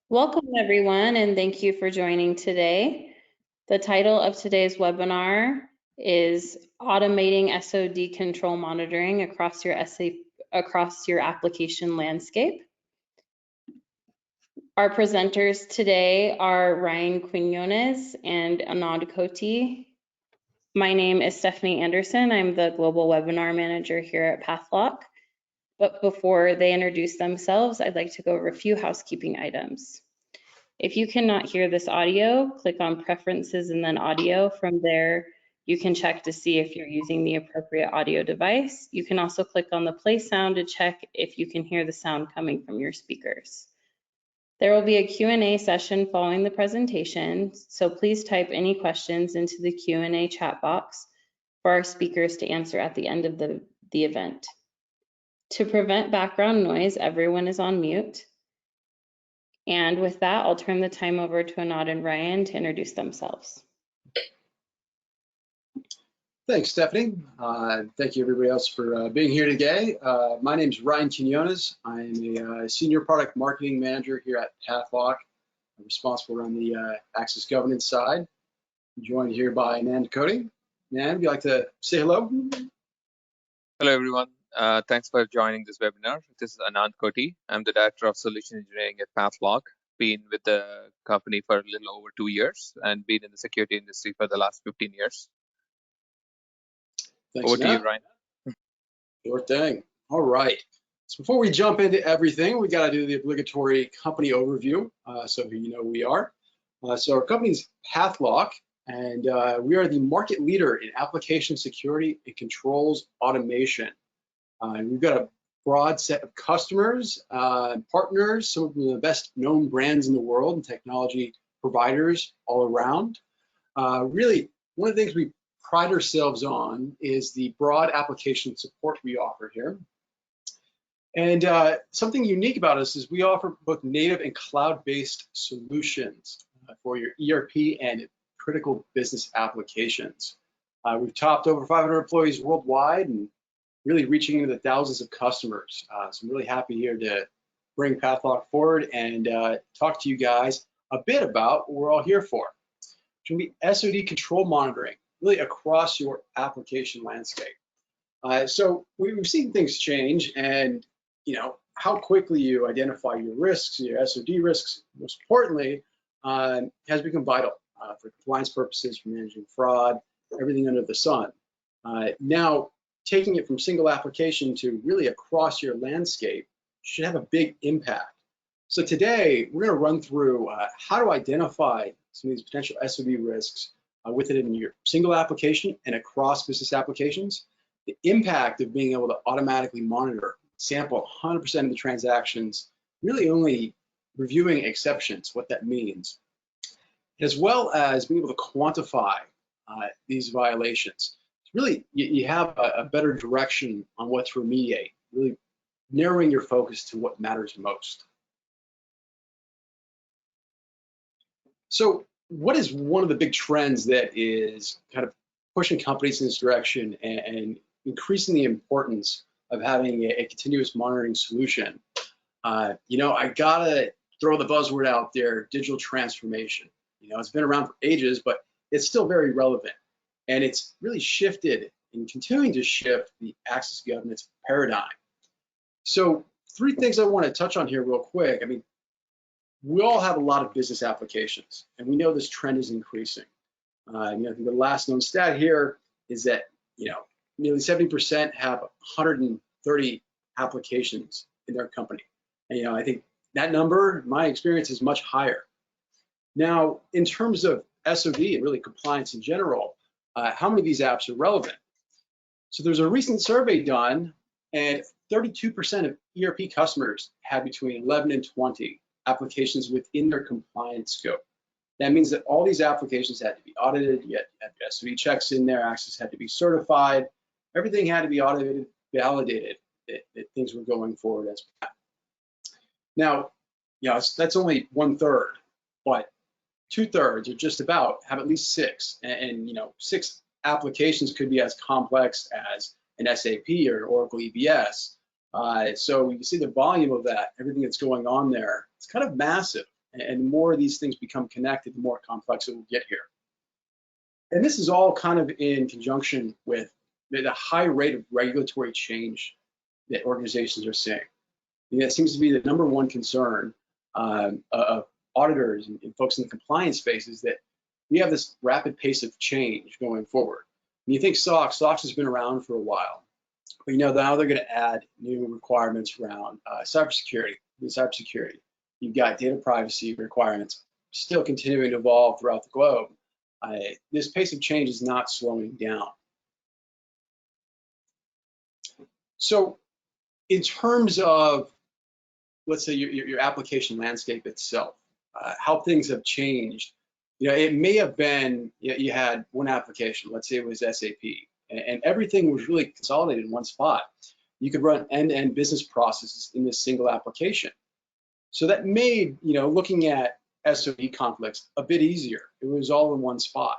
Welcome everyone, and thank you for joining today. The title of today's webinar is Automating SOD Control Monitoring across your application landscape. Our presenters today are Ryan Quinones and Anand Koti. My name is Stephanie Anderson. I'm the Global Webinar Manager here at PathLock. But before they introduce themselves, I'd like to go over a few housekeeping items. If you cannot hear this audio, click on Preferences and then Audio. From there, you can check to see if you're using the appropriate audio device. You can also click on the Play Sound to check if you can hear the sound coming from your speakers. There will be a Q&A session following the presentation, so please type any questions into the Q&A chat box for our speakers to answer at the end of the event. To prevent background noise, everyone is on mute. And with that, I'll turn the time over to Anand and Ryan to introduce themselves. Thanks, Stephanie. Thank you, everybody else, for being here today. My name is Ryan Quinones. I'm a Senior Product Marketing Manager here at PathLock. I'm responsible around the access governance side. I'm joined here by Untitled Chapter. Nan, would you like to say hello? Hello, everyone. Thanks for joining this webinar. This is Anand Koti. I'm the Director of Solution Engineering at PathLock. Been with the company for a little over 2 years and been in the security industry for the last 15 years. Thanks, over to you, Ryan. Sure thing. All right. So before we jump into everything, we got to do the obligatory company overview so you know who we are. So our company is PathLock, and we are the market leader in application security and controls automation. And we've got a broad set of customers, partners, some of the best known brands in the world and technology providers all around. Really, one of the things we pride ourselves on is the broad application support we offer here. And something unique about us is we offer both native and cloud-based solutions for your ERP and critical business applications. We've topped over 500 employees worldwide and really reaching into the thousands of customers. So I'm really happy here to bring PathLock forward and talk to you guys a bit about what we're all here for. It's going to be SOD control monitoring, really across your application landscape. So we've seen things change, and how quickly you identify your risks, your SOD risks, most importantly, has become vital for compliance purposes, for managing fraud, everything under the sun. Now, taking it from single application to really across your landscape should have a big impact. So today, we're going to run through how to identify some of these potential SOD risks within your single application and across business applications, the impact of being able to automatically monitor, sample 100% of the transactions, really only reviewing exceptions, what that means, as well as being able to quantify these violations. Really, you have a better direction on what to remediate, really narrowing your focus to what matters most. So what is one of the big trends that is kind of pushing companies in this direction and increasing the importance of having a continuous monitoring solution? I gotta throw the buzzword out there, digital transformation. It's been around for ages, but it's still very relevant. And it's really shifted and continuing to shift the access governance paradigm. So 3 things I want to touch on here real quick. I mean, we all have a lot of business applications, and we know this trend is increasing. I think the last known stat here is that nearly 70% have 130 applications in their company. And I think that number, in my experience, is much higher. Now, in terms of SOD and really compliance in general, how many of these apps are relevant? So there's a recent survey done, and 32% of ERP customers have between 11 and 20 applications within their compliance scope. That means that all these applications had to be audited, you had SOD checks in there, access had to be certified, everything had to be audited, validated that things were going forward as planned. Now, that's only 1/3, but 2/3 or just about have at least 6, and 6 applications could be as complex as an SAP or Oracle EBS. So you see the volume of that, everything that's going on there, it's kind of massive, And the more these things become connected, the more complex it will get here. And this is all kind of in conjunction with the high rate of regulatory change that organizations are seeing. And that seems to be the number one concern of auditors and folks in the compliance space, is that we have this rapid pace of change going forward. When you think SOX has been around for a while, but now they're going to add new requirements around cybersecurity. You've got data privacy requirements still continuing to evolve throughout the globe. This pace of change is not slowing down. So in terms of, let's say, your application landscape itself, how things have changed, it may have been you had one application, let's say it was SAP, and everything was really consolidated in one spot. You could run end-to-end business processes in this single application. So that made, looking at SOD conflicts a bit easier. It was all in one spot.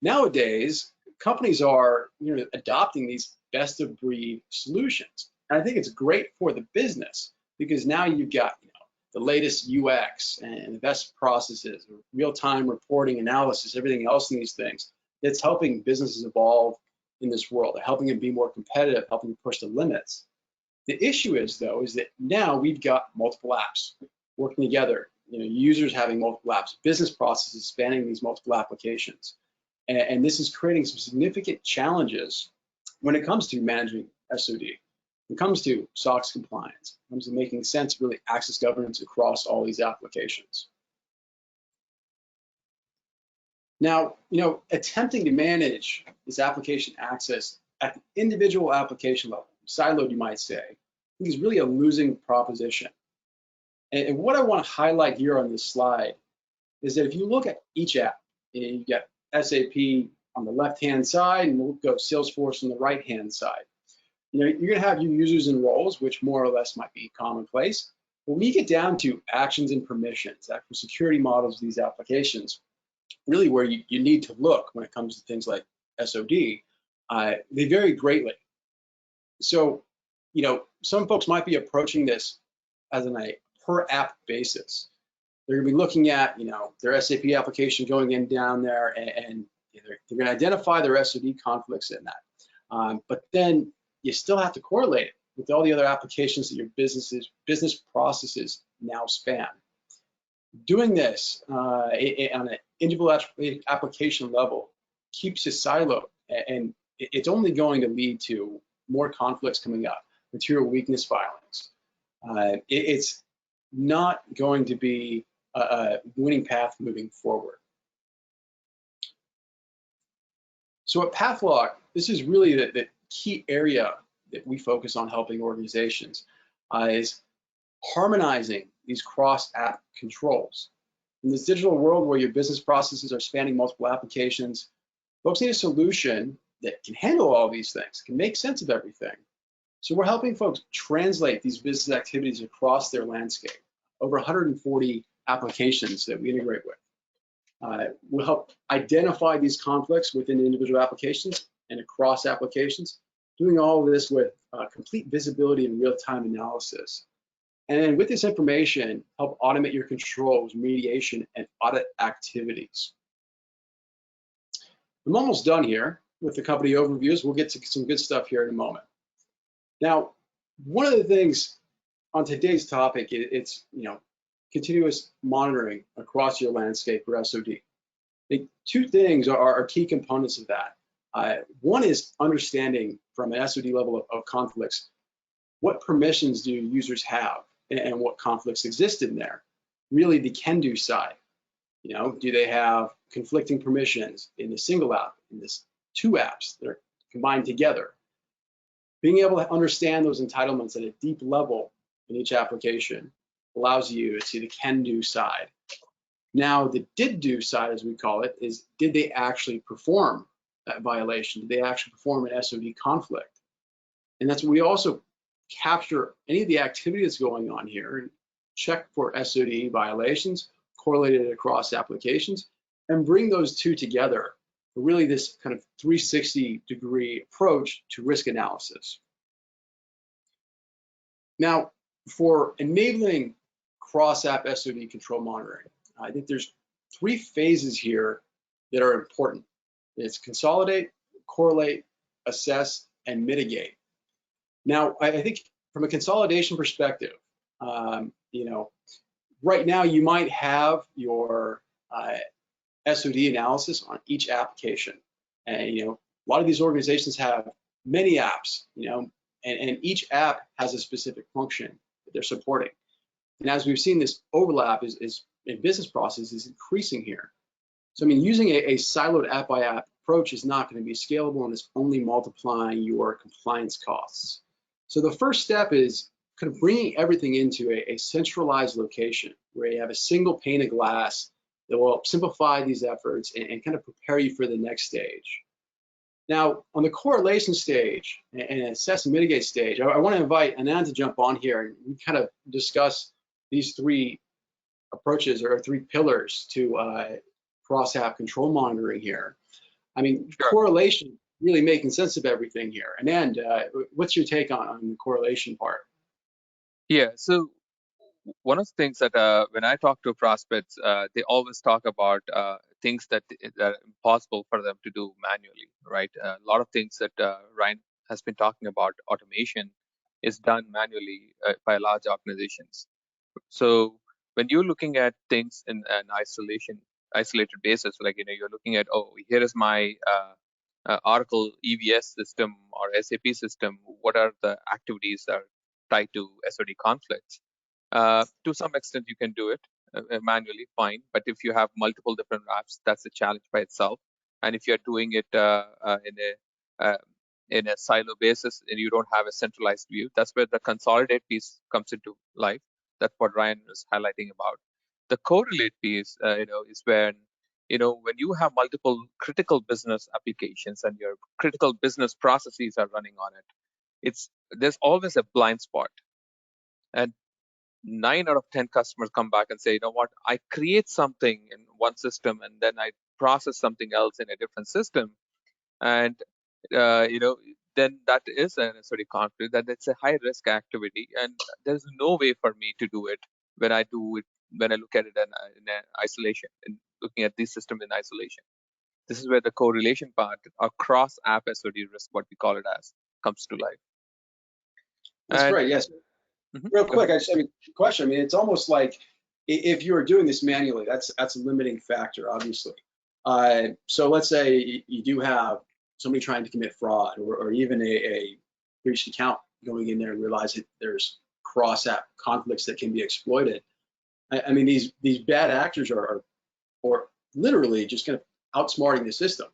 Nowadays, companies are adopting these best of breed solutions. And I think it's great for the business, because now you've got the latest UX and the best processes, real-time reporting, analysis, everything else in these things. It's helping businesses evolve in this world, helping them be more competitive, helping them push the limits. The issue is, though, is that now we've got multiple apps working together, users having multiple apps, business processes spanning these multiple applications. And this is creating some significant challenges when it comes to managing SOD, when it comes to SOX compliance, when it comes to making sense of really access governance across all these applications. Now, attempting to manage this application access at the individual application level, siloed you might say, I think is really a losing proposition. And what I want to highlight here on this slide is that if you look at each app, you get SAP on the left-hand side, and we'll go Salesforce on the right-hand side. You're going to have your users and roles, which more or less might be commonplace. But when you get down to actions and permissions, actual security models of these applications, really where you need to look when it comes to things like SOD, they vary greatly. So, some folks might be approaching this as on a per app basis. They're going to be looking at, their SAP application going in down there, and they're going to identify their SOD conflicts in that. But then you still have to correlate it with all the other applications that your business processes now span. Doing this on an individual application level keeps you siloed, and it's only going to lead to more conflicts coming up, material weakness filings. It's not going to be a winning path moving forward. So at Pathlock, this is really the key area that we focus on helping organizations, is harmonizing these cross-app controls. In this digital world where your business processes are spanning multiple applications, folks need a solution that can handle all these things, can make sense of everything. So we're helping folks translate these business activities across their landscape, over 140 applications that we integrate with. We'll help identify these conflicts within individual applications and across applications, doing all of this with complete visibility and real-time analysis. And then with this information, help automate your controls, remediation, and audit activities. I'm almost done here with the company overviews. We'll get to some good stuff here in a moment. Now, one of the things on today's topic, it's continuous monitoring across your landscape for SOD. The two things are key components of that. One is understanding from an SOD level of conflicts, what permissions do users have and what conflicts exist in there. Really the can-do side. Do they have conflicting permissions in a single app, in this two apps that are combined together? Being able to understand those entitlements at a deep level in each application allows you to see the can-do side. Now, the did-do side, as we call it, is did they actually perform that violation? Did they actually perform an SOD conflict? And that's what we also capture any of the activity that's going on here and check for SOD violations, correlate it across applications, and bring those two together for really this kind of 360-degree approach to risk analysis. Now, for enabling cross-app SOD control monitoring. I think there's 3 phases here that are important. It's consolidate, correlate, assess, and mitigate. Now, I think from a consolidation perspective, right now you might have your SOD analysis on each application, and a lot of these organizations have many apps, and each app has a specific function that they're supporting. And as we've seen, this overlap is in business process is increasing here. So, using a siloed app by app approach is not going to be scalable, and it's only multiplying your compliance costs. So the first step is kind of bringing everything into a centralized location where you have a single pane of glass that will simplify these efforts and kind of prepare you for the next stage. Now, on the correlation stage and assess and mitigate stage, I want to invite Anand to jump on here and we kind of discuss these 3 approaches or 3 pillars to cross-app control monitoring here. Sure. Correlation, really making sense of everything here. Anand, what's your take on the correlation part? Yeah, so one of the things that when I talk to prospects, they always talk about things that are impossible for them to do manually, right? A lot of things that Ryan has been talking about, automation, is done manually by large organizations. So when you're looking at things in an isolated basis, like you're looking at, oh, here is my Oracle EVS system or SAP system. What are the activities that are tied to SOD conflicts? To some extent, you can do it manually, fine. But if you have multiple different apps, that's a challenge by itself. And if you're doing it in a silo basis and you don't have a centralized view, that's where the consolidate piece comes into life. That's what Ryan was highlighting about. The correlate piece, is when you have multiple critical business applications and your critical business processes are running on it, there's always a blind spot. And 9 out of 10 customers come back and say, you know what, I create something in one system and then I process something else in a different system. And, then that is an SOD conflict, that it's a high risk activity. And there's no way for me to do it when I look at it in isolation, and looking at this system in isolation. This is where the correlation part, or cross app SOD risk, what we call it as, comes to life. That's great, yes. Real quick, I just have a question. It's almost like if you are doing this manually, that's a limiting factor, obviously. So let's say you do have somebody trying to commit fraud, or even a breached account going in there and realize that there's cross-app conflicts that can be exploited. These bad actors are literally just kind of outsmarting the system.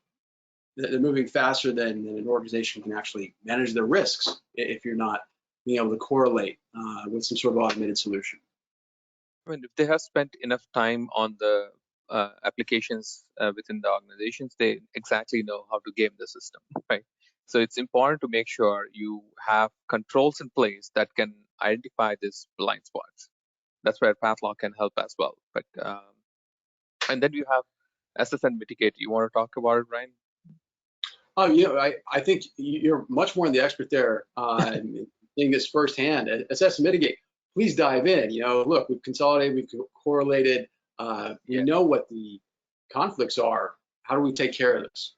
They're moving faster than an organization can actually manage their risks if you're not being able to correlate with some sort of automated solution. If they have spent enough time on the applications within the organizations, they exactly know how to game the system, right? So it's important to make sure you have controls in place that can identify these blind spots. That's where Pathlock can help as well. But and then you have assess and mitigate. You want to talk about it, Ryan? I think you're much more the expert there, seeing this firsthand. Assess and mitigate. Please dive in. Look, we've consolidated, we've correlated. We know what the conflicts are. How do we take care of this?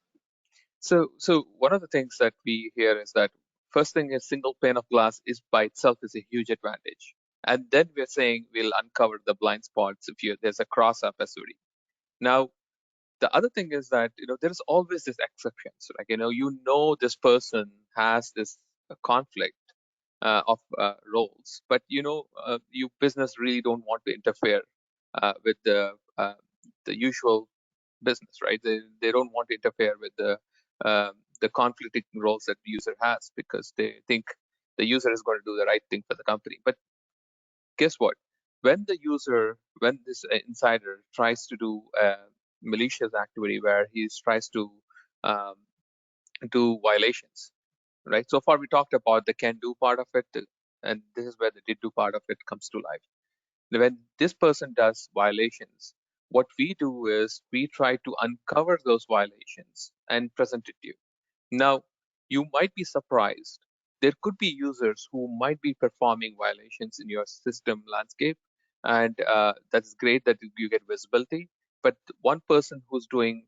So one of the things that we hear is that first thing is single pane of glass is by itself is a huge advantage. And then we're saying we'll uncover the blind spots if there's a cross-app SOD. Now, the other thing is that there's always this exception. So this person has this conflict of roles, but you business really don't want to interfere with the usual business, right? They don't want to interfere with the conflicting roles that the user has, because they think the user is going to do the right thing for the company. But guess what? When this insider tries to do a malicious activity where he tries to do violations, right? So far we talked about the can do part of it, and this is where the did do part of it comes to life. When this person does violations, what we do is we try to uncover those violations and present it to you. Now, you might be surprised. There could be users who might be performing violations in your system landscape, and that's great that you get visibility. But one person who's doing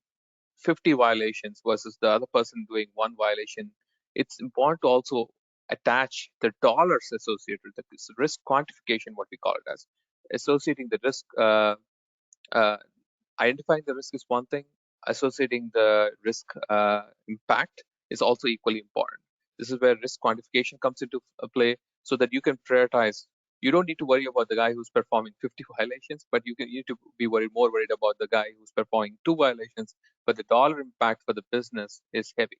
50 violations versus the other person doing one violation, it's important to also attach the dollars associated with this risk quantification, what we call it as, associating the risk. Uh, Identifying the risk is one thing, associating the risk impact is also equally important. This is where risk quantification comes into play, so that you can prioritize. You don't need to worry about the guy who's performing 50 violations, but you need to be more worried about the guy who's performing 2 violations, but the dollar impact for the business is heavy.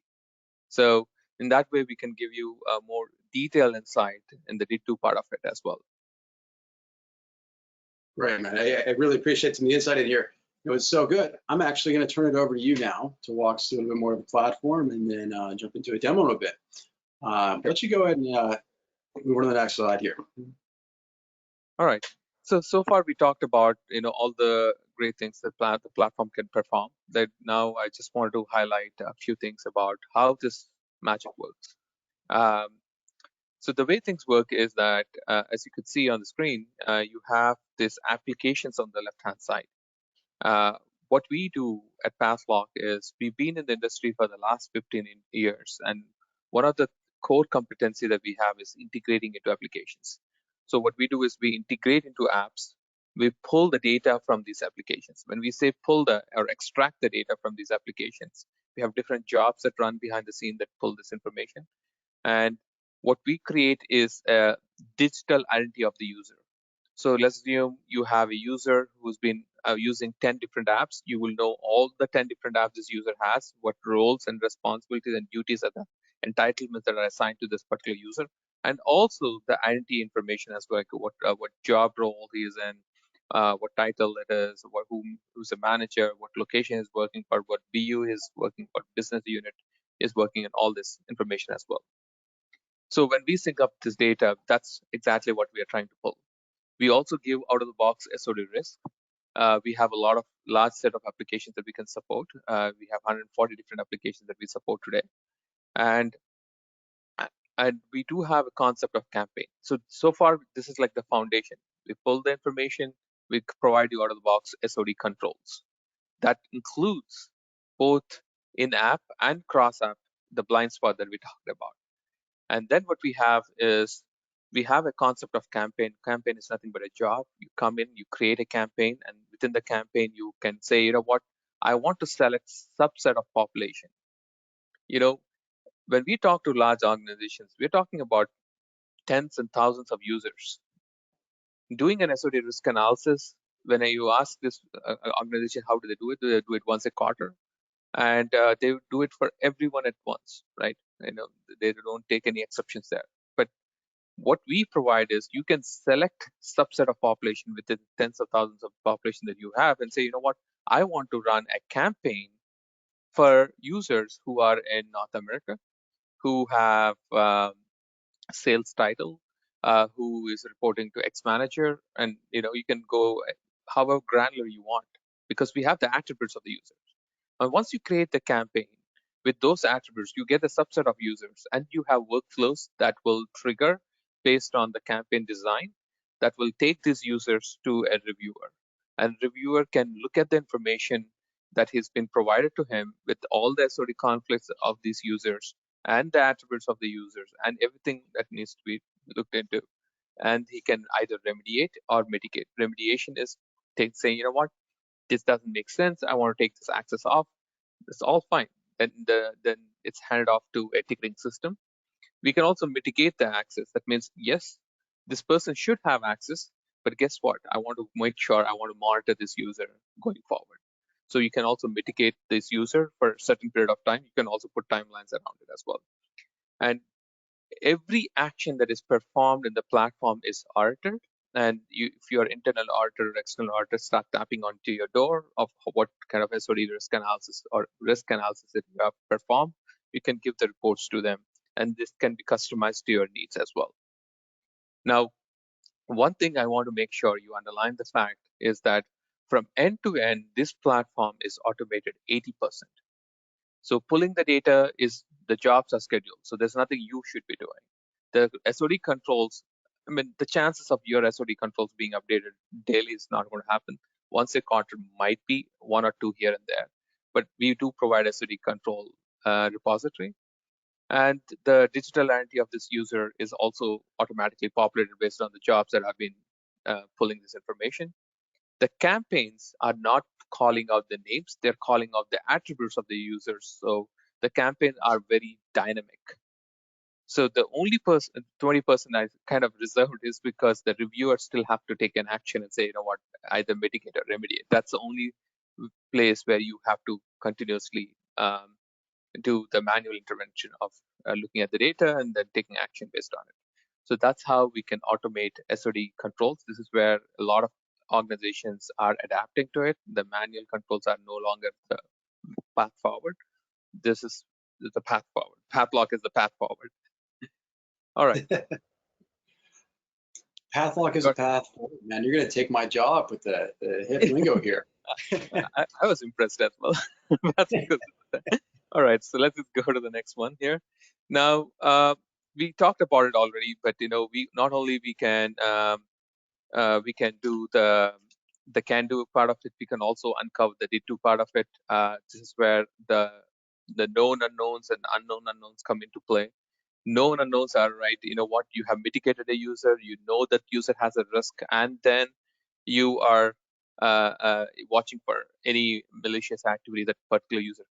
So in that way, we can give you a more detailed insight in the D2 part of it as well. Right, man. I really appreciate some of the insight in here. It was so good. I'm actually going to turn it over to you now to walk us through a little bit more of the platform and then jump into a demo in a bit. Let you go ahead and move on to the next slide here. All right. So far we talked about all the great things that the platform can perform. That now I just wanted to highlight a few things about how this magic works. So the way things work is that, as you could see on the screen, you have these applications on the left-hand side. What we do at PathLock is we've been in the industry for the last 15 years, and one of the core competency that we have is integrating into applications. So what we do is we integrate into apps. We pull the data from these applications. When we say pull or extract the data from these applications, we have different jobs that run behind the scene that pull this information. And what we create is a digital identity of the user. So let's assume you have a user who's been using 10 different apps. You will know all the 10 different apps this user has, what roles and responsibilities and duties are the entitlements that are assigned to this particular user, and also the identity information as well, like what job role he is in, what title it is, who's a manager, what location is working for, what BU is working for, business unit is working, and all this information as well. So when we sync up this data, that's exactly what we are trying to pull. We also give out-of-the-box SOD risk. We have a large set of applications that we can support. We have 140 different applications that we support today, and we do have a concept of campaign. So far, this is like the foundation. We pull the information. We provide you out-of-the-box SOD controls. That includes both in-app and cross-app, the blind spot that we talked about. And then what we have is we have a concept of campaign. Campaign is nothing but a job. You come in, you create a campaign, and within the campaign, you can say, you know what, I want to select subset of population. When we talk to large organizations, we're talking about tens and thousands of users. Doing an SOD risk analysis, when you ask this organization how do they do they do it once a quarter, and they do it for everyone at once, right? They don't take any exceptions there. But what we provide is you can select subset of population within tens of thousands of population that you have and say, you know what, I want to run a campaign for users who are in North America, who have sales title, who is reporting to X manager, and you can go however granular you want because we have the attributes of the users. And once you create the campaign with those attributes, you get a subset of users, and you have workflows that will trigger based on the campaign design that will take these users to a reviewer. And reviewer can look at the information that has been provided to him with all the SOD conflicts of these users and the attributes of the users and everything that needs to be looked into. And he can either remediate or mitigate. Remediation is saying, you know what, this doesn't make sense. I want to take this access off. It's all fine. Then it's handed off to a ticketing system. We can also mitigate the access. That means, yes, this person should have access, but guess what? I want to make sure I want to monitor this user going forward. So you can also mitigate this user for a certain period of time. You can also put timelines around it as well. And every action that is performed in the platform is audited. And if your internal auditor or external auditor start tapping onto your door of what kind of SOD risk analysis that you have performed, you can give the reports to them. And this can be customized to your needs as well. Now, one thing I want to make sure you underline the fact is that from end to end, this platform is automated 80%. So pulling the data is the jobs are scheduled. So there's nothing you should be doing. The SOD controls I mean, the chances of your SOD controls being updated daily is not going to happen. Once a quarter might be one or two here and there, but we do provide SOD control repository. And the digital identity of this user is also automatically populated based on the jobs that have been pulling this information. The campaigns are not calling out the names, they're calling out the attributes of the users. So the campaigns are very dynamic. So the only 20% I kind of reserved is because the reviewers still have to take an action and say, you know what, either mitigate or remediate. That's the only place where you have to continuously do the manual intervention of looking at the data and then taking action based on it. So that's how we can automate SOD controls. This is where a lot of organizations are adapting to it. The manual controls are no longer the path forward. This is the path forward. Pathlock is the path forward. All right. Pathlock is a path forward, man. You're going to take my job with the hip lingo here. I was impressed as well. That's because all right, so let's just go to the next one here. Now, we talked about it already, but we not only we can do the can do part of it, we can also uncover the did do part of it. This is where the known unknowns and unknown unknowns come into play. Known unknowns are right. You know what, you have mitigated a user, you know that user has a risk, and then you are watching for any malicious activity that particular user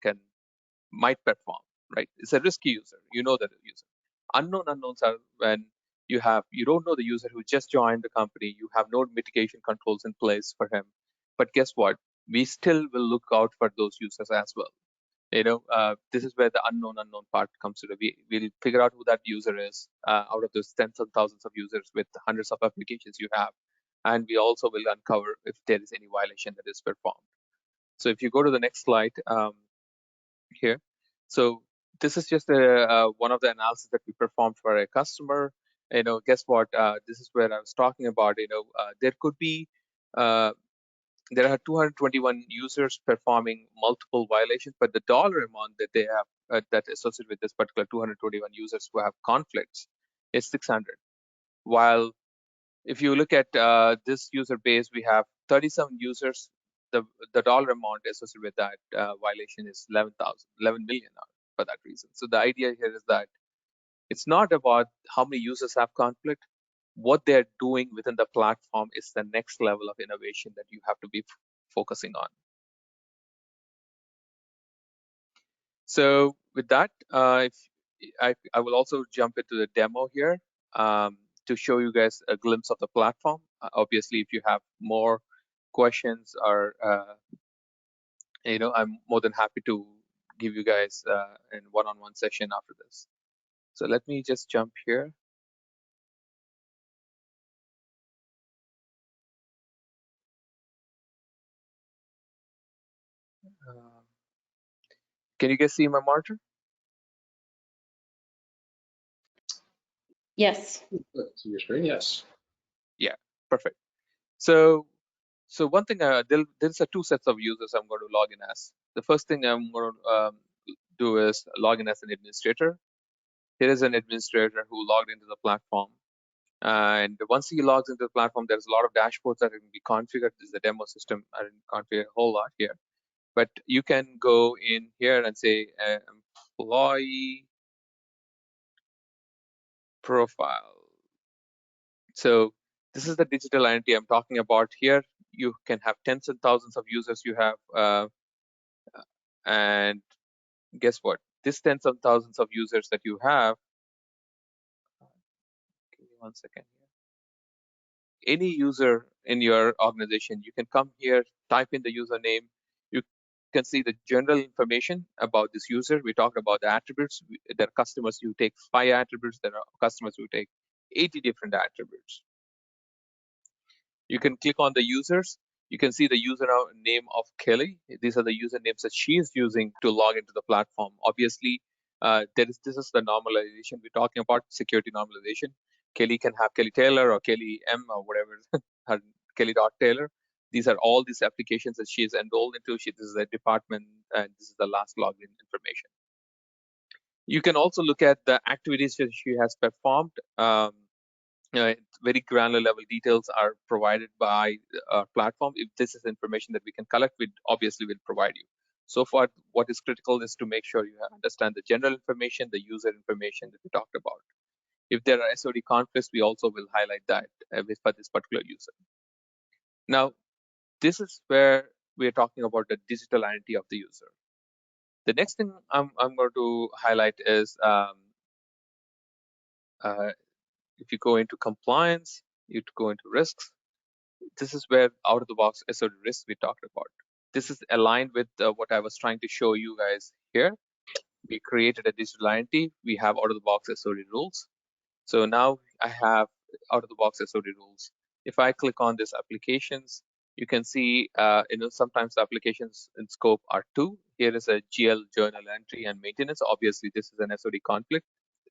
might perform. Right, it's a risky user. You know that user. Unknown unknowns are when you don't know the user who just joined the company. You have no mitigation controls in place for him, but guess what? We still will look out for those users as well. This is where the unknown part comes to. We'll figure out who that user is out of those tens of thousands of users with hundreds of applications you have, and we also will uncover if there is any violation that is performed. So if you go to the next slide here, so this is just one of the analysis that we performed for a customer. Guess what? This is where I was talking about. There could be there are 221 users performing multiple violations, but the dollar amount that they have that associated with this particular 221 users who have conflicts is 600. While if you look at this user base, we have 37 users. The dollar amount associated with that violation is 11 million for that reason. So the idea here is that it's not about how many users have conflict. What they're doing within the platform is the next level of innovation that you have to be focusing on. So with that, I will also jump into the demo here to show you guys a glimpse of the platform. Obviously, if you have more questions or I'm more than happy to give you guys a one-on-one session after this. So let me just jump here. Can you guys see my monitor? Yes. See your screen? Yes. Yeah, perfect. So one thing, there's two sets of users I'm going to log in as. The first thing I'm going to do is log in as an administrator. Here is an administrator who logged into the platform. And once he logs into the platform, there's a lot of dashboards that can be configured. This is the demo system. I didn't configure a whole lot here. But you can go in here and say employee profile. So this is the digital identity I'm talking about here. You can have tens and thousands of users you have. And guess what? This tens of thousands of users that you have, give me 1 second here. Any user in your organization, you can come here, type in the username. You can see the general information about this user. We talked about the attributes. There are customers who take 5 attributes. There are customers who take 80 different attributes. You can click on the users. You can see the user name of Kelly. These are the usernames that she is using to log into the platform. Obviously, this is the normalization we're talking about, security normalization. Kelly can have Kelly Taylor or Kelly M or whatever, her Kelly.Taylor. These are all these applications that she is enrolled into. This is the department, and this is the last login information. You can also look at the activities that she has performed. very granular level details are provided by our platform. If this is information that we can collect, we obviously will provide you. So far, what is critical is to make sure you understand the general information, the user information that we talked about. If there are SOD conflicts, we also will highlight that for this particular user. Now, this is where we're talking about the digital identity of the user. The next thing I'm going to highlight is if you go into compliance, you go into risks. This is where out-of-the-box SOD risks we talked about. This is aligned with what I was trying to show you guys here. We created a digital identity. We have out-of-the-box SOD rules. So now I have out-of-the-box SOD rules. If I click on this applications, you can see, sometimes the applications in scope are two. Here is a GL journal entry and maintenance. Obviously, this is an SOD conflict.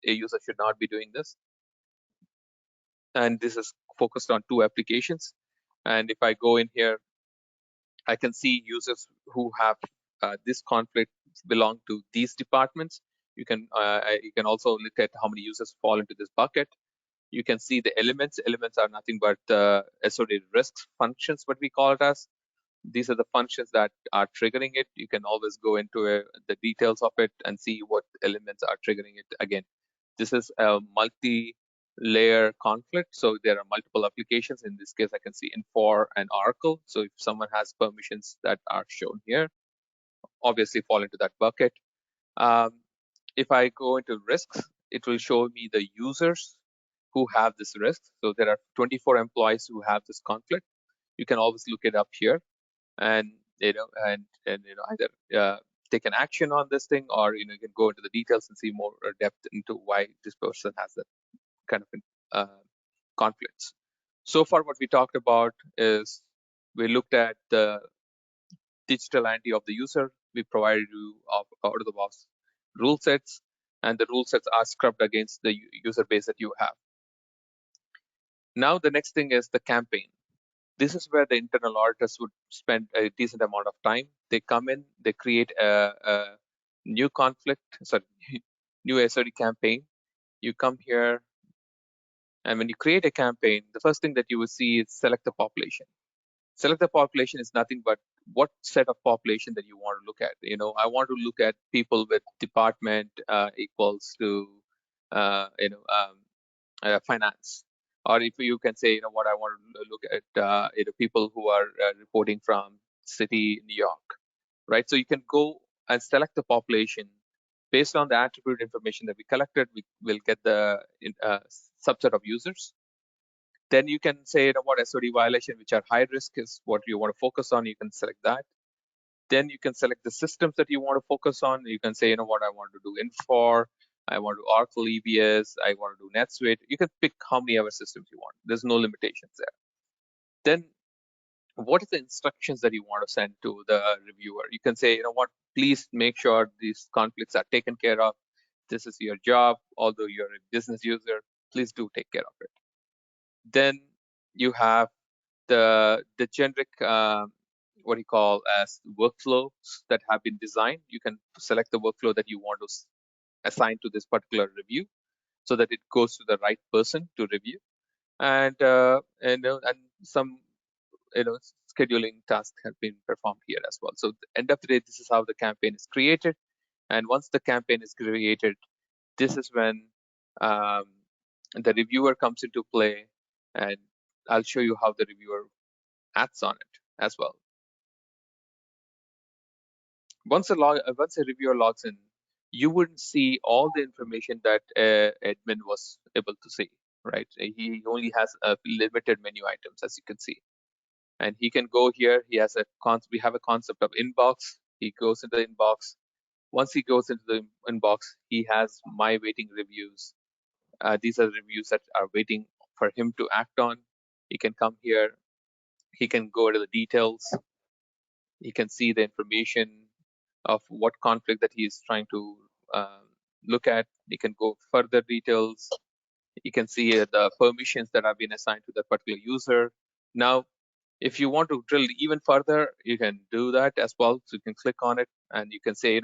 A user should not be doing this. And this is focused on two applications. And if I go in here, I can see users who have this conflict belong to these departments. You can also look at how many users fall into this bucket. You can see the elements. Elements are nothing but SOD risks functions, what we call it as. These are the functions that are triggering it. You can always go into the details of it and see what elements are triggering it. Again, this is a multi-layer conflict, so there are multiple applications. In this case, I can see Infor and Oracle. So if someone has permissions that are shown here, obviously fall into that bucket. If I go into risks, it will show me the users who have this risk. So there are 24 employees who have this conflict. You can always look it up here, and either take an action on this thing, or you can go into the details and see more depth into why this person has that kind of conflicts. So far, what we talked about is we looked at the digital identity of the user. We provided you out-of-the-box rule sets, and the rule sets are scrubbed against the user base that you have. Now, the next thing is the campaign. This is where the internal auditors would spend a decent amount of time. They come in, they create a new new SOD campaign. You come here, and when you create a campaign, the first thing that you will see is select the population. Select the population is nothing but what set of population that you want to look at. I want to look at people with department equals to finance. Or if you can say, what I want to look at, people who are reporting from city, New York, right? So you can go and select the population based on the attribute information that we collected. We will get the subset of users. Then you can say, what SOD violation, which are high risk, is what you want to focus on. You can select that. Then you can select the systems that you want to focus on. You can say, what I want to do Infor, I want to do Oracle EBS, I want to do NetSuite. You can pick how many other systems you want. There's no limitations there. Then what is the instructions that you want to send to the reviewer? You can say, please make sure these conflicts are taken care of. This is your job. Although you're a business user, please do take care of it. Then you have the generic what you call as workflows that have been designed. You can select the workflow that you want to assign to this particular review, so that it goes to the right person to review, and some scheduling tasks have been performed here as well. So at the end of the day, this is how the campaign is created, and once the campaign is created, this is when the reviewer comes into play, and I'll show you how the reviewer acts on it as well. Once a reviewer logs in, you wouldn't see all the information that admin was able to see, right? He only has a limited menu items, as you can see. And he can go here. We have a concept of inbox. He goes into the inbox. Once he goes into the inbox, he has my waiting reviews. These are the reviews that are waiting for him to act on. He can come here. He can go to the details. He can see the information of what conflict that he is trying to look at. He can go further details. You can see the permissions that have been assigned to that particular user. Now, if you want to drill even further, you can do that as well. So you can click on it, and you can say,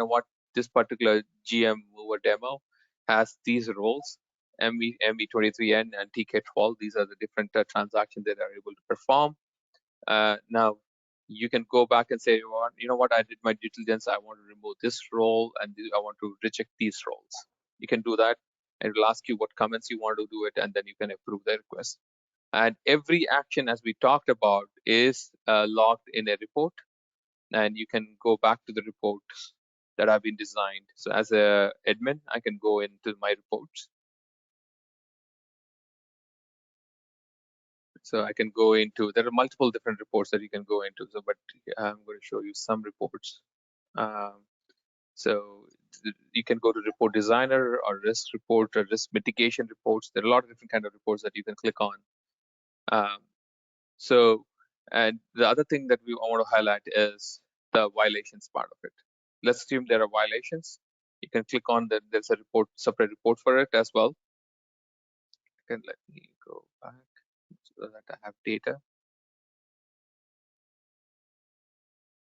this particular GM mover demo has these roles. MV23N and TK12. These are the different transactions that are able to perform. Now, you can go back and say, well, you know what, I did my due diligence, I want to remove this role and I want to reject these roles. You can do that, and it will ask you what comments you want to do it, and then you can approve the request. And every action, as we talked about, is logged in a report, and you can go back to the reports that have been designed. So as a admin, I can go into my reports. So I can go into, there are multiple different reports that you can go into, so, but I'm going to show you some reports. So you can go to report designer or risk report or risk mitigation reports. There are a lot of different kind of reports that you can click on. And the other thing that I want to highlight is the violations part of it. Let's assume there are violations. You can click on that. There's a report, separate report for it as well. And let me go back so that I have data.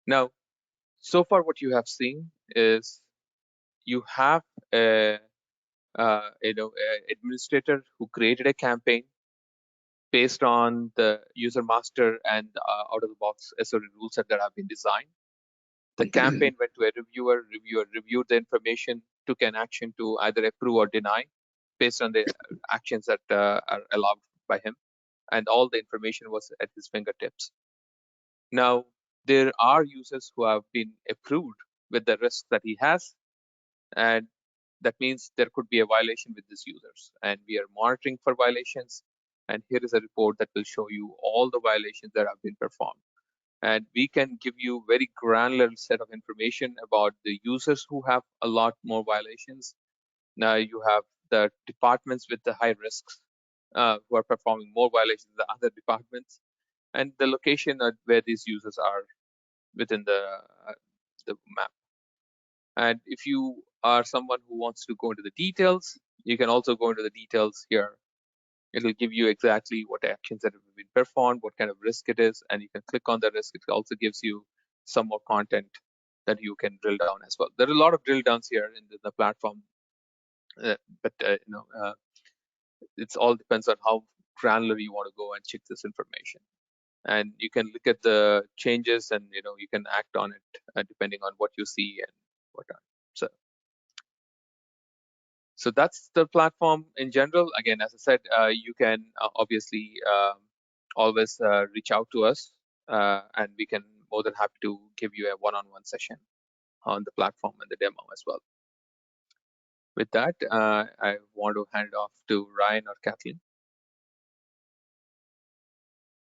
Now, so far what you have seen is you have a administrator who created a campaign based on the user master and out-of-the-box SOD rules that have been designed. The campaign went to a reviewer reviewed the information, took an action to either approve or deny based on the actions that are allowed by him, and all the information was at his fingertips. Now, there are users who have been approved with the risk that he has, and that means there could be a violation with these users, and we are monitoring for violations. And here is a report that will show you all the violations that have been performed. And we can give you very granular set of information about the users who have a lot more violations. Now you have the departments with the high risks who are performing more violations than other departments, and the location where these users are within the map. And if you are someone who wants to go into the details, you can also go into the details here. It will give you exactly what actions that have been performed, what kind of risk it is, and you can click on the risk. It also gives you some more content that you can drill down as well. There are a lot of drill downs here in the platform, but it all depends on how granular you want to go and check this information. And you can look at the changes, and you can act on it depending on what you see and whatnot. So that's the platform in general. Again, as I said, you can obviously always reach out to us, and we can more than happy to give you a one-on-one session on the platform and the demo as well. With that, I want to hand it off to Ryan or Kathleen.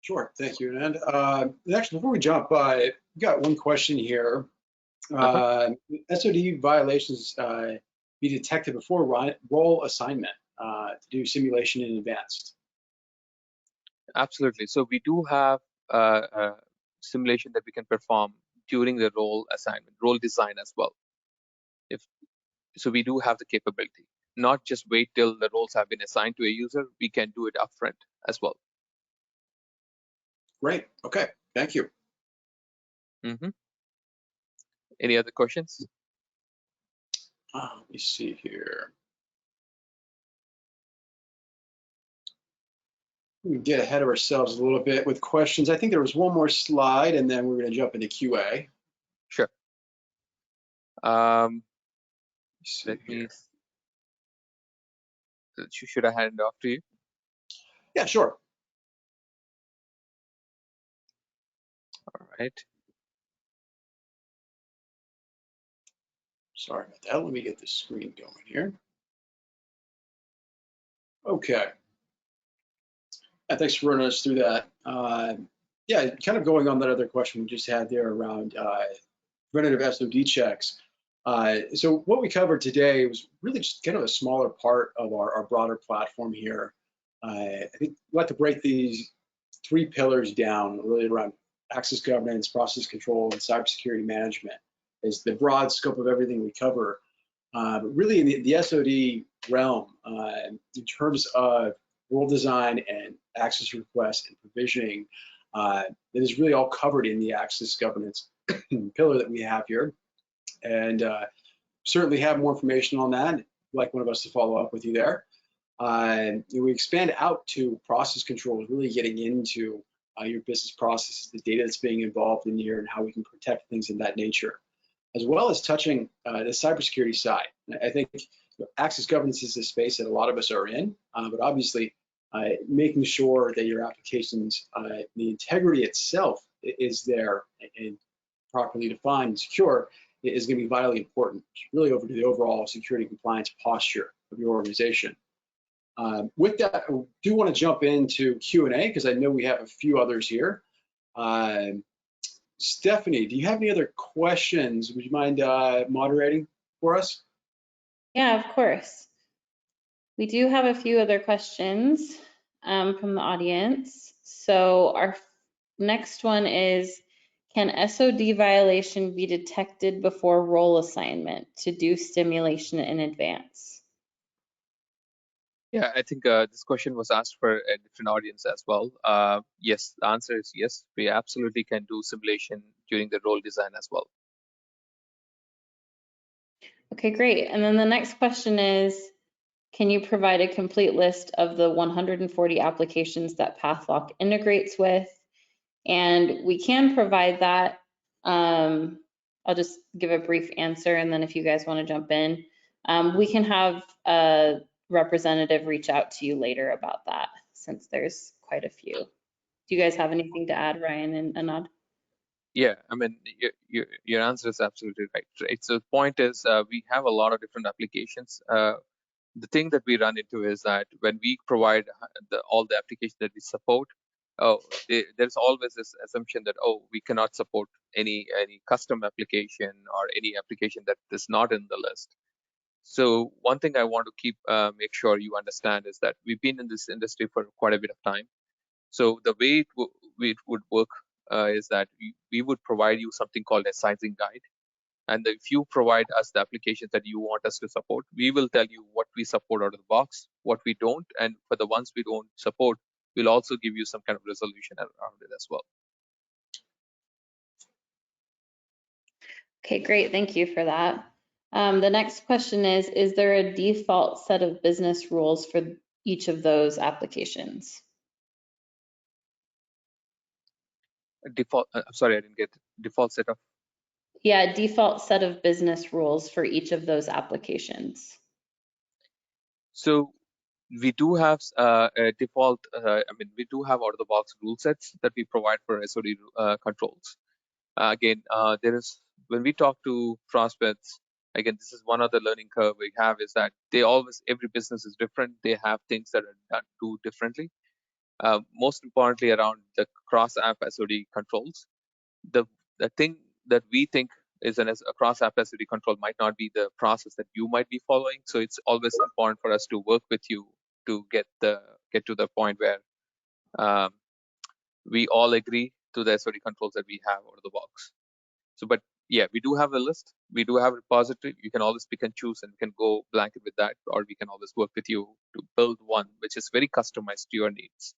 Sure, thank you, Anand. Actually, before we jump, we got one question here. SOD violations be detected before role assignment to do simulation in advance? Absolutely. So we do have a simulation that we can perform during the role assignment, role design as well. So we do have the capability, not just wait till the roles have been assigned to a user. We can do it upfront as well. Great. Okay. Thank you. Any other questions? Let me see here. We can get ahead of ourselves a little bit with questions. I think there was one more slide, and then we're going to jump into QA. Sure. Should I hand it off to you? Yeah, sure. All right. Sorry about that. Let me get the screen going here. Okay. Thanks for running us through that. Yeah, kind of going on that other question we just had there around preventative SOD checks. So what we covered today was really just kind of a smaller part of our broader platform here. I think we'd like to break these 3 pillars down really around access governance, process control, and cybersecurity management is the broad scope of everything we cover. But really in the SOD realm, in terms of role design and access requests and provisioning, it is really all covered in the access governance pillar that we have here. And certainly have more information on that. I'd like one of us to follow up with you there. We expand out to process controls, really getting into your business processes, the data that's being involved in here, and how we can protect things of that nature, as well as touching the cybersecurity side. I think access governance is a space that a lot of us are in, but obviously making sure that your applications, the integrity itself is there and properly defined and secure is going to be vitally important, really over to the overall security compliance posture of your organization. With that, I do want to jump into Q&A because I know we have a few others here. Stephanie, do you have any other questions? Would you mind moderating for us? Yeah, of course. We do have a few other questions from the audience. So our next one is, can SOD violation be detected before role assignment to do stimulation in advance? Yeah, I think this question was asked for a different audience as well. Yes, the answer is yes. We absolutely can do simulation during the role design as well. Okay, great. And then the next question is, can you provide a complete list of the 140 applications that PathLock integrates with? And we can provide that. I'll just give a brief answer, and then if you guys want to jump in, we can have a representative reach out to you later about that, since there's quite a few. Do you guys have anything to add, Ryan and Anand? Yeah, I mean, your answer is absolutely right. So the point is, we have a lot of different applications. The thing that we run into is that when we provide all the applications that we support, there's always this assumption that, oh, we cannot support any custom application or any application that is not in the list. So one thing I want to make sure you understand is that we've been in this industry for quite a bit of time. So the way it would work is that we would provide you something called a sizing guide. And if you provide us the applications that you want us to support, we will tell you what we support out of the box, what we don't, and for the ones we don't support, we'll also give you some kind of resolution around it as well. Okay, great. Thank you for that. The next question is there a default set of business rules for each of those applications? Default, sorry, I didn't get default set of. Yeah, default set of business rules for each of those applications. So we do have a default, we do have out of the box rule sets that we provide for SOD controls. Again, when we talk to prospects, again, this is one of the learning curve we have is that every business is different. They have things that are done differently. Most importantly, around the cross-app SOD controls, the thing that we think is a cross-app SOD control might not be the process that you might be following. So it's always important for us to work with you to get to the point where we all agree to the SOD controls that we have out of the box. So, but yeah, we do have a list. We do have a repository. You can always pick and choose and can go blanket with that, or we can always work with you to build one which is very customized to your needs.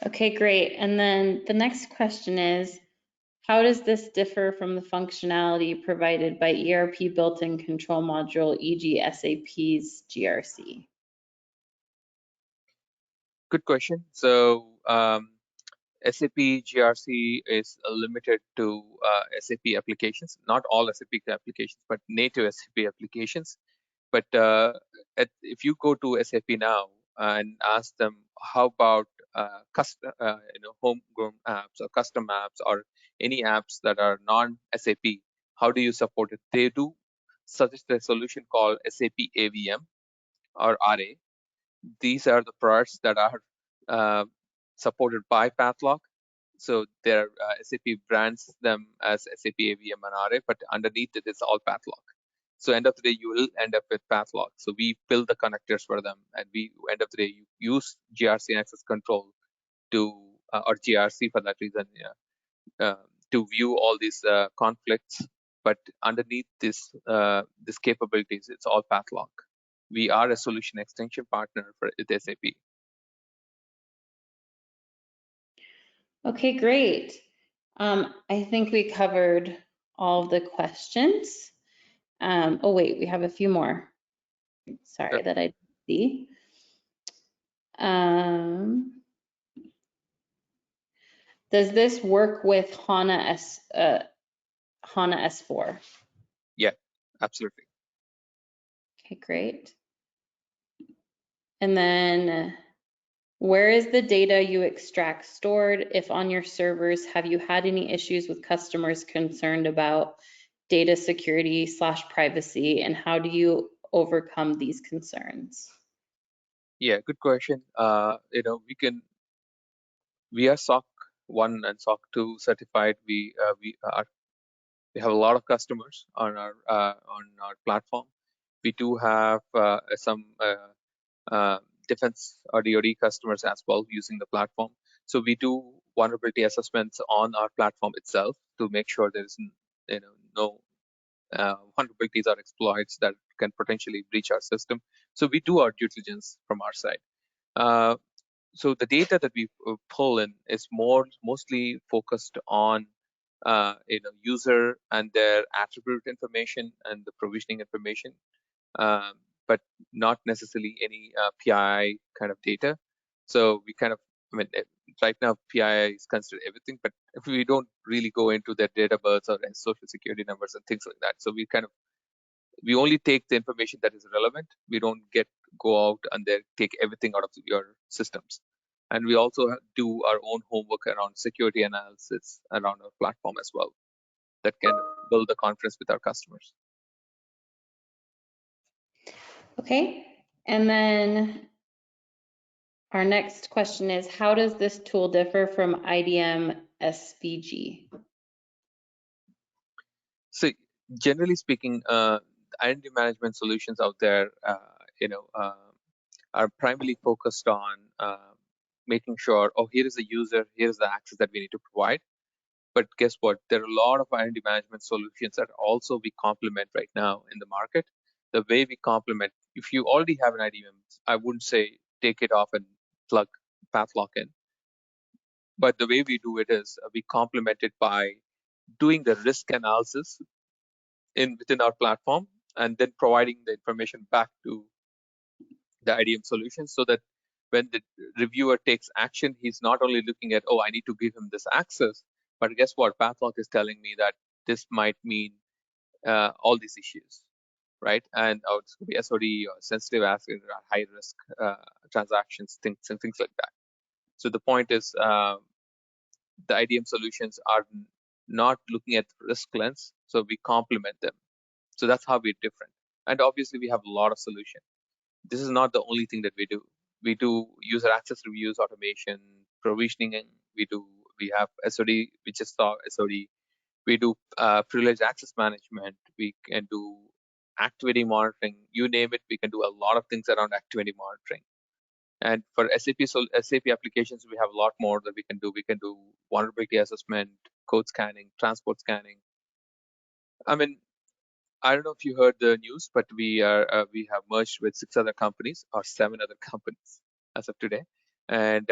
Okay, great. And then the next question is, how does this differ from the functionality provided by ERP built-in control module, e.g. SAP's GRC? Good question. So SAP GRC is limited to SAP applications, not all SAP applications, but native SAP applications. But if you go to SAP now and ask them how about custom, homegrown apps or custom apps or any apps that are non-SAP, how do you support it? They do suggest a solution called SAP AVM or RA. These are the products that are supported by PathLock. So their SAP brands them as SAP AVM and RA, but underneath it is all PathLock. So end of the day, you will end up with PathLock. So we build the connectors for them, and we end of the day, you use GRC and access control to, or GRC for that reason, to view all these conflicts. But underneath this capabilities, it's all PathLock. We are a solution extension partner with SAP. Okay, great. I think we covered all of the questions. Oh wait, we have a few more. Sorry that I didn't see. Does this work with HANA S4? Yeah, absolutely. Okay, great. And then where is the data you extract stored? If on your servers, have you had any issues with customers concerned about data security / privacy, and how do you overcome these concerns? Yeah, good question. We are SOC 1 and SOC 2 certified. We have a lot of customers on our platform. We do have some defense or DoD customers as well using the platform. So we do vulnerability assessments on our platform itself to make sure there is no vulnerabilities or exploits that can potentially breach our system. So we do our due diligence from our side. So the data that we pull in is mostly focused on user and their attribute information and the provisioning information, but not necessarily any PII kind of data. So we kind of, right now PII is considered everything, but if we don't really go into their date of birth or their social security numbers and things like that. So we only take the information that is relevant. We don't go out and then take everything out of your systems. And we also do our own homework around security analysis around our platform as well that can build the confidence with our customers. Okay, and then our next question is, how does this tool differ from IDM SVG? So generally speaking, identity management solutions out there, are primarily focused on making sure, oh, here is the user, here is the access that we need to provide. But guess what? There are a lot of identity management solutions that also we complement right now in the market. The way we complement, if you already have an IDM, I wouldn't say take it off and plug Pathlock in. But the way we do it is we complement it by doing the risk analysis within our platform and then providing the information back to the IDM solution so that when the reviewer takes action, he's not only looking at, oh, I need to give him this access, but guess what? Pathlock is telling me that this might mean all these issues, right? And it's going to be SOD or sensitive assets or high risk transactions, things like that. So the point is the IDM solutions are not looking at the risk lens, so we complement them. So that's how we're different. And obviously we have a lot of solutions. This is not the only thing that we do. We do user access reviews, automation, provisioning. We have SOD, we just saw SOD. We do privileged access management. We can do activity monitoring. You name it, we can do a lot of things around activity monitoring. And for SAP applications, we have a lot more that we can do. We can do vulnerability assessment, code scanning, transport scanning. I don't know if you heard the news, but we have merged with 6 other companies or 7 other companies as of today, and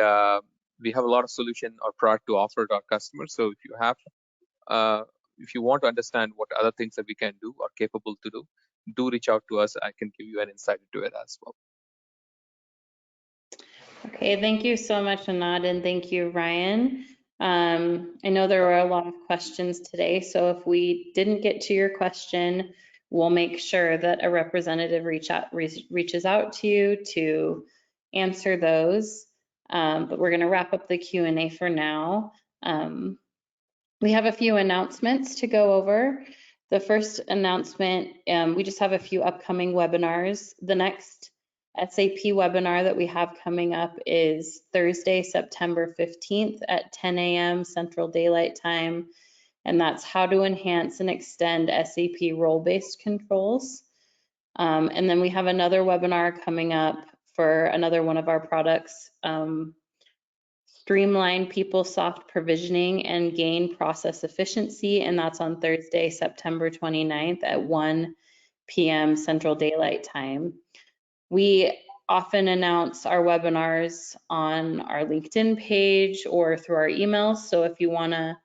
we have a lot of solution or product to offer to our customers. So if you want to understand what other things that we can do or capable to do reach out to us. I can give you an insight into it as well. Okay, thank you so much, Anand, and thank you, Ryan. I know there were a lot of questions today, so if we didn't get to your question, we'll make sure that a representative reaches out to you to answer those. But we're going to wrap up the Q&A for now. We have a few announcements to go over. The first announcement, we just have a few upcoming webinars. The next SAP webinar that we have coming up is Thursday, September 15th at 10 a.m. Central Daylight Time, and that's how to enhance and extend SAP role-based controls. And then we have another webinar coming up for another one of our products, Streamline PeopleSoft Provisioning and Gain Process Efficiency, and that's on Thursday, September 29th at 1 p.m. Central Daylight Time. We often announce our webinars on our LinkedIn page or through our emails, so if you want to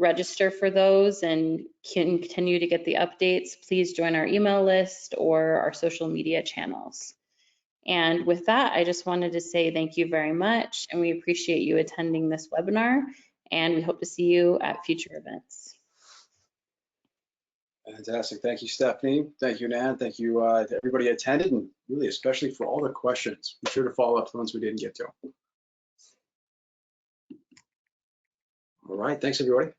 register for those and continue to get the updates, please join our email list or our social media channels. And with that, I just wanted to say thank you very much, and we appreciate you attending this webinar, and we hope to see you at future events. Fantastic. Thank you, Stephanie. Thank you, Nan. Thank you to everybody who attended, and really especially for all the questions. Be sure to follow up the ones we didn't get to. All right. Thanks, everybody.